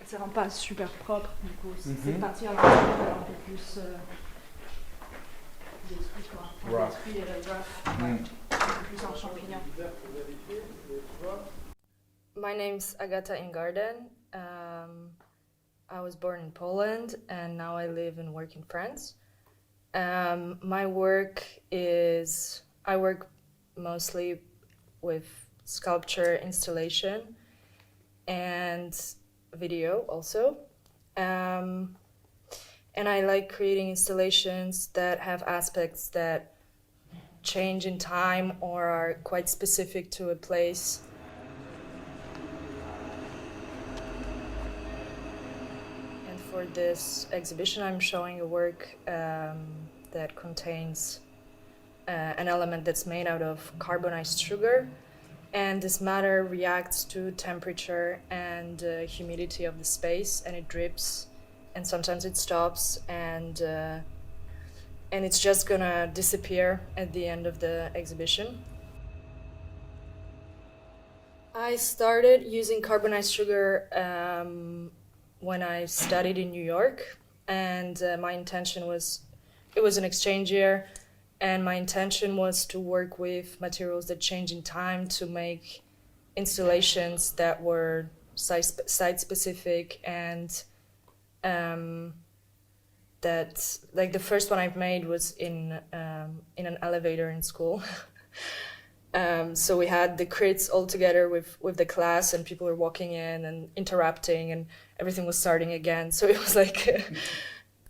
ça rend pas super propre, du coup. Cette partie à l'intérieur, elle est un peu plus détruite, quoi. Enfin, détruite et rough, un peu plus en champignon. My name's Agata Ingarden. I was born in Poland and now I live and work in France. My work is, I work mostly with sculpture, installation, and video also. And I like creating installations that have aspects that change in time or are quite specific to a place. And for this exhibition, I'm showing a work that contains an element that's made out of carbonized sugar. And this matter reacts to temperature and humidity of the space, and it drips, and sometimes it stops, and it's just gonna disappear at the end of the exhibition. I started using carbonized sugar when I studied in New York, and my intention was, it was an exchange year, and my intention was to work with materials that change in time to make installations that were site-specific and that, like the first one I've made was in an elevator in school. So we had the crits all together with the class, and people were walking in and interrupting, and everything was starting again. So it was like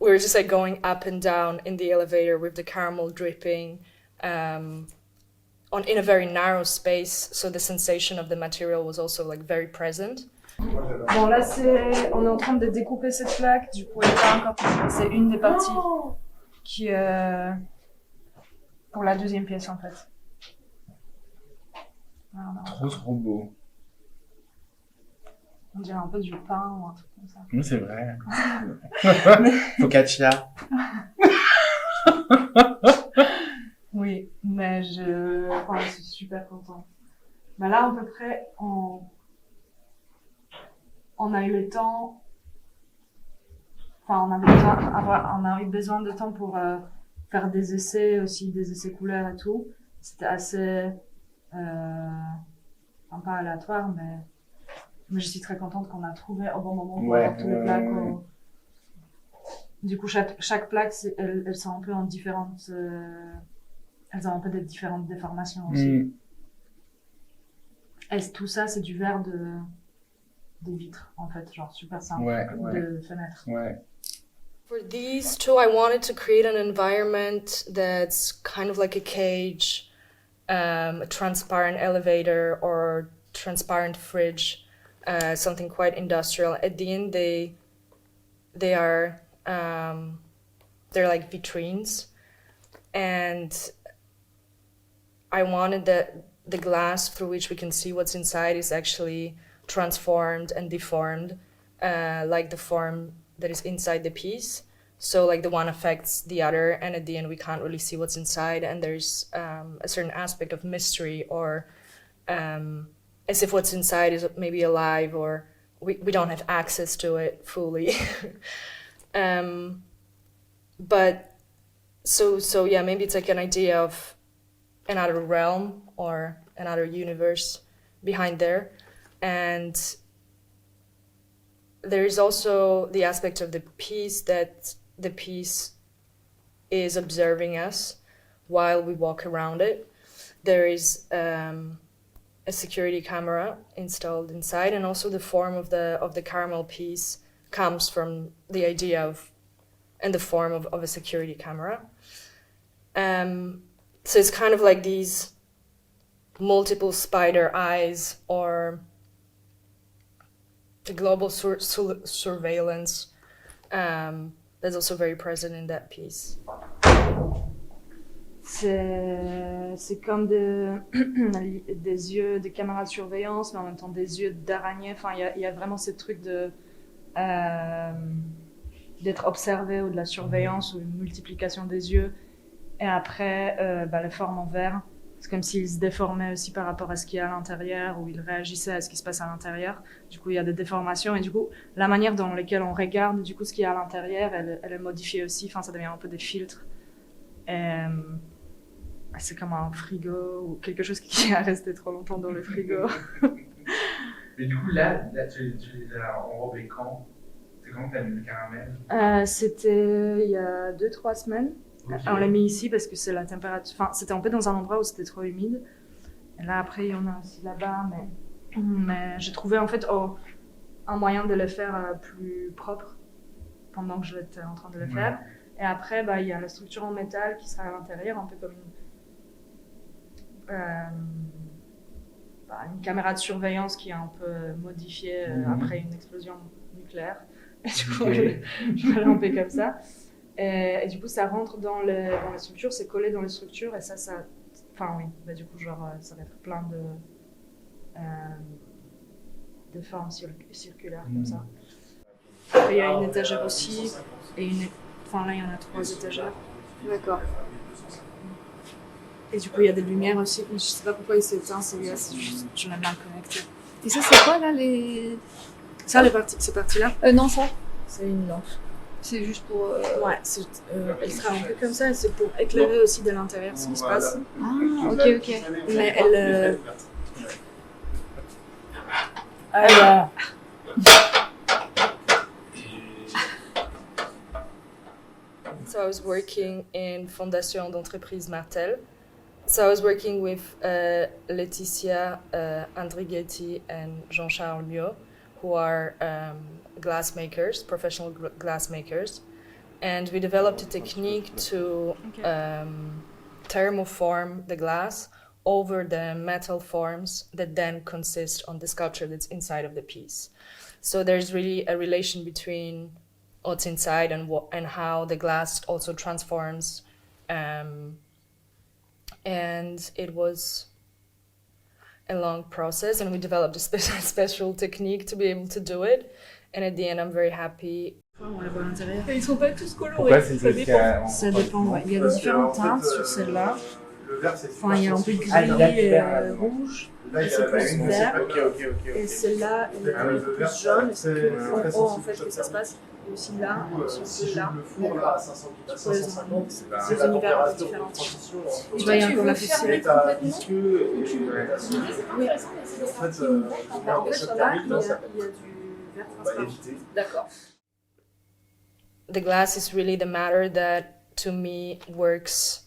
we were just like going up and down in the elevator with the caramel dripping in a very narrow space. So the sensation of the material was also like very present. Bon, là, on est en train de découper cette plaque, du coup, elle n'est pas encore. C'est une des parties qui pour la deuxième pièce, en fait. Trop, trop beau. On dirait un peu du pain ou un truc comme ça. Oui, c'est vrai. Focaccia. Oui, mais je suis super contente. Bah là, à peu près, on a eu le temps. Enfin, on a eu besoin de temps pour faire des essais, aussi des essais couleurs et tout. C'était assez, enfin, pas aléatoire, mais je suis très contente qu'on a trouvé au bon moment pour avoir tous les plaques. Du coup, chaque plaque, elles sont un peu en différentes, elles ont un peu des différentes déformations aussi. Et tout ça, c'est du verre des vitres, en fait, genre super simple, de fenêtres. For these two, I wanted to create an environment that's kind of like a cage, a transparent elevator or transparent fridge, something quite industrial. At the end, they are they're like vitrines, and I wanted that the glass through which we can see what's inside is actually transformed and deformed, like the form that is inside the piece. So like the one affects the other, and at the end we can't really see what's inside, and there's a certain aspect of mystery, or as if what's inside is maybe alive, or we don't have access to it fully. But so yeah, maybe it's like an idea of another realm or another universe behind there. And there is also the aspect of the piece that the piece is observing us while we walk around it. There is a security camera installed inside, and also the form of the caramel piece comes from the idea of and the form of a security camera. So it's kind of like these multiple spider eyes, or the global surveillance that's also very present in that piece. C'est comme des yeux, des caméras de surveillance, mais en même temps des yeux d'araignée. Enfin, il y a vraiment ce truc d'être observé, ou de la surveillance, ou une multiplication des yeux. Et après, les formes en verre. C'est comme s'ils se déformaient aussi par rapport à ce qu'il y a à l'intérieur, ou ils réagissaient à ce qui se passe à l'intérieur. Du coup, il y a des déformations, et du coup, la manière dans laquelle on regarde du coup ce qu'il y a à l'intérieur, elle est modifiée aussi. Enfin, ça devient un peu des filtres. Et, c'est comme un frigo ou quelque chose qui a resté trop longtemps dans le frigo. Mais du coup, là tu les as enrobés quand? C'est quand que tu as mis le caramel? C'était il y a 2-3 semaines. Okay. On l'a mis ici parce que c'est la température. Enfin, c'était un peu dans un endroit où c'était trop humide. Et là, après, il y en a aussi là-bas. Mais j'ai trouvé en fait un moyen de le faire plus propre pendant que j'étais en train de le faire. Et après, il y a la structure en métal qui sera à l'intérieur, un peu comme une caméra de surveillance qui est un peu modifiée après une explosion nucléaire. Et du coup, je vais lamper comme ça. Et du coup, ça rentre dans les structures, c'est collé dans les structures, et ça enfin oui, du coup, genre, ça va être plein de formes circulaires comme ça. Après, il y a une étagère aussi, et enfin là, il y en a 3 étagères. D'accord. Et du coup, il y a des lumières aussi, mais je sais pas pourquoi il s'est éteint, celui-là, je l'aime bien connecté. Et ça, c'est quoi là les. Ça, ces parties-là, Non, ça. C'est une lampe. C'est juste pour. ouais, elle sera un peu comme ça, et c'est pour éclairer aussi de l'intérieur ce qui se passe. Ah, ok. Mais elle. Alors. So I was working in Fondation d'entreprise Martel. So I was working with Laetitia Andrighetti and Jean-Charles Miot, who are glass makers, professional glass makers. And we developed a technique to thermoform the glass over the metal forms that then consist on the sculpture that's inside of the piece. So there's really a relation between what's inside and how the glass also transforms. And it was a long process, and we developed a special technique to be able to do it. And at the end, I'm very happy. On la voit à l'intérieur. Ils sont pas tous colorés. Pourquoi c'est ça dépend? Ça dépend, ouais. Il y a des différentes teintes sur celle-là. Enfin, il y a un peu gris et rouge. Et c'est plus vert. Et celle-là, elle est plus jaune. C'est plus en haut, en fait, que ça se passe. Et aussi là, aussi là. C'est des univers un peu différents. Tu vois, il y a encore la poussière. Oui. En fait, là, il y a du verre transparent. D'accord. The glass is really the matter that, to me, works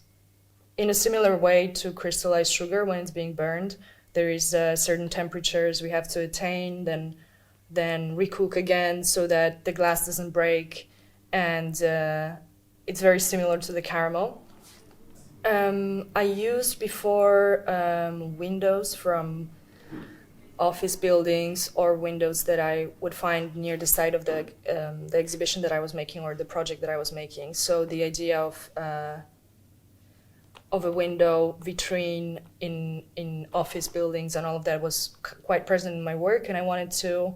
in a similar way to crystallized sugar when it's being burned. There is certain temperatures we have to attain, then recook again so that the glass doesn't break, and it's very similar to the caramel. I used before windows from office buildings or windows that I would find near the site of the exhibition that I was making or the project that I was making. So the idea of a window vitrine in office buildings and all of that was quite present in my work, and I wanted to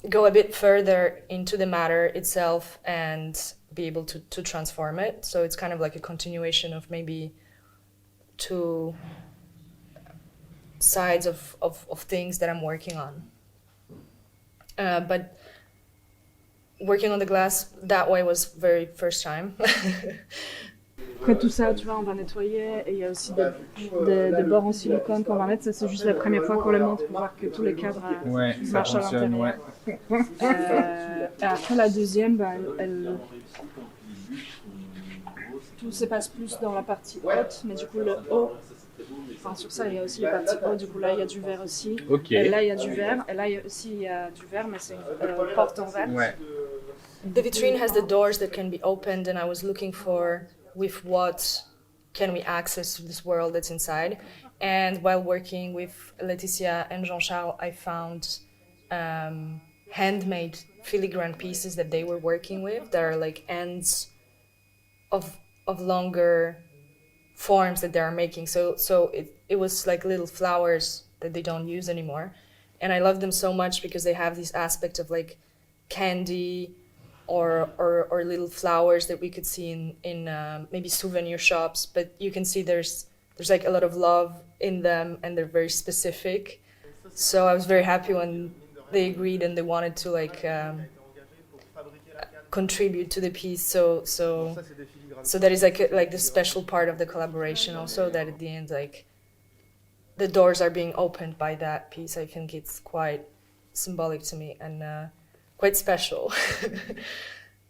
go a bit further into the matter itself and be able to transform it. So it's kind of like a continuation of maybe two sides of things that I'm working on. But working on the glass that way was very first time. Après tout ça, tu vois, on va nettoyer, et il y a aussi des bords en silicone qu'on va mettre. Ça, c'est juste la première fois qu'on le monte pour voir que tous les cadres marchent à l'intérieur. Et après, la deuxième, tout se passe plus dans la partie haute, mais du coup, le haut, enfin, sur ça, il y a aussi les parties hautes. Du coup, là, il y a du verre aussi. Et là, il y a du verre. Et là, il y a du verre, mais c'est une porte en verre. The vitrine has the doors that can be opened, and I was looking for with what can we access this world that's inside. And while working with Laetitia and Jean-Charles, I found handmade filigrane pieces that they were working with that are like ends of longer forms that they are making. So it was like little flowers that they don't use anymore. And I love them so much because they have this aspect of like candy or little flowers that we could see in maybe souvenir shops, but you can see there's like a lot of love in them, and they're very specific. So I was very happy when they agreed and they wanted to like contribute to the piece. So that is like the special part of the collaboration also, that at the end like the doors are being opened by that piece. I think it's quite symbolic to me and quite special.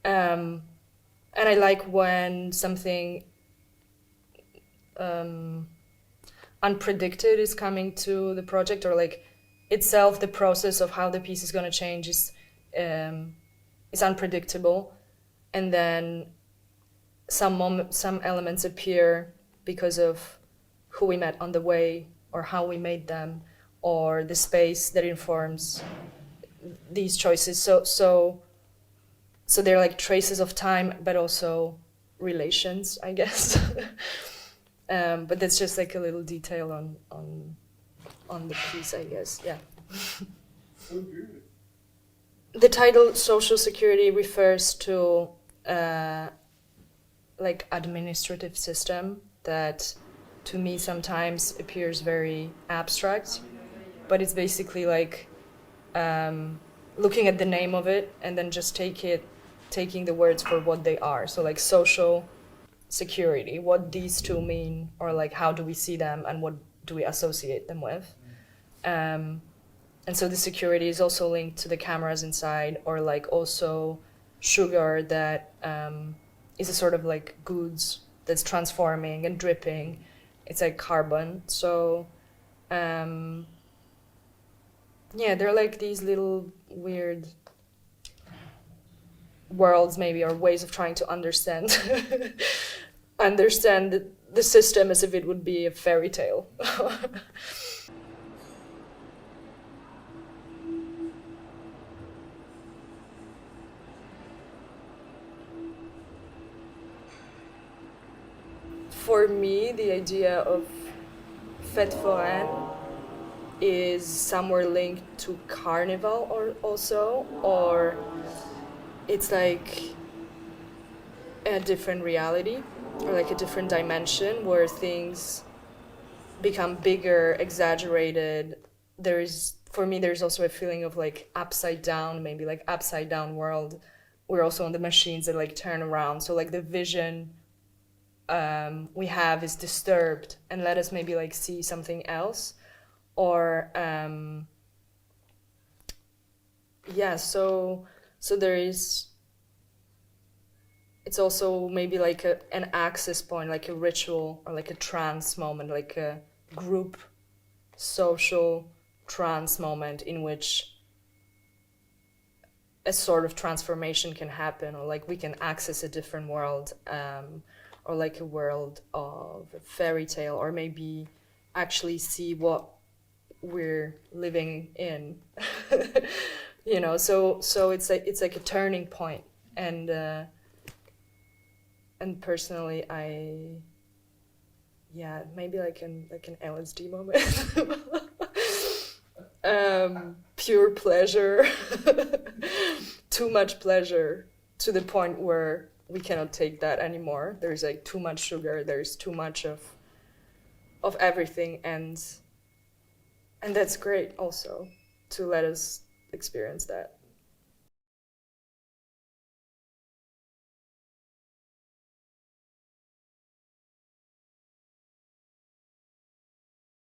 And I like when something unpredicted is coming to the project, or like itself the process of how the piece is going to change is unpredictable, and then some elements appear because of who we met on the way, or how we made them, or the space that informs these choices. So they're like traces of time, but also relations, I guess. But that's just like a little detail on the piece, I guess. Yeah. The title "Social Security" refers to like administrative system that, to me, sometimes appears very abstract, but it's basically like looking at the name of it and then just taking the words for what they are. So like social security, what these two mean, or like how do we see them and what do we associate them with. And so the security is also linked to the cameras inside, or like also sugar that is a sort of like goods that's transforming and dripping. It's like carbon. So yeah, they're like these little weird worlds maybe, or ways of trying to understand the system as if it would be a fairy tale. For me, the idea of fête foraine is somewhere linked to carnival, or also, or it's like a different reality, or like a different dimension where things become bigger, exaggerated. For me, there's also a feeling of like upside down, maybe like upside down world. We're also on the machines that like turn around. So like the vision we have is disturbed and let us maybe like see something else. Or yeah, so there is, it's also maybe like an access point, like a ritual, or like a trance moment, like a group social trance moment in which a sort of transformation can happen, or like we can access a different world, or like a world of a fairy tale, or maybe actually see what we're living in. You know, so it's like a turning point, and personally maybe like an LSD moment. Pure pleasure. Too much pleasure, to the point where we cannot take that anymore. There's like too much sugar, there's too much of everything, and that's great also, to let us experience that.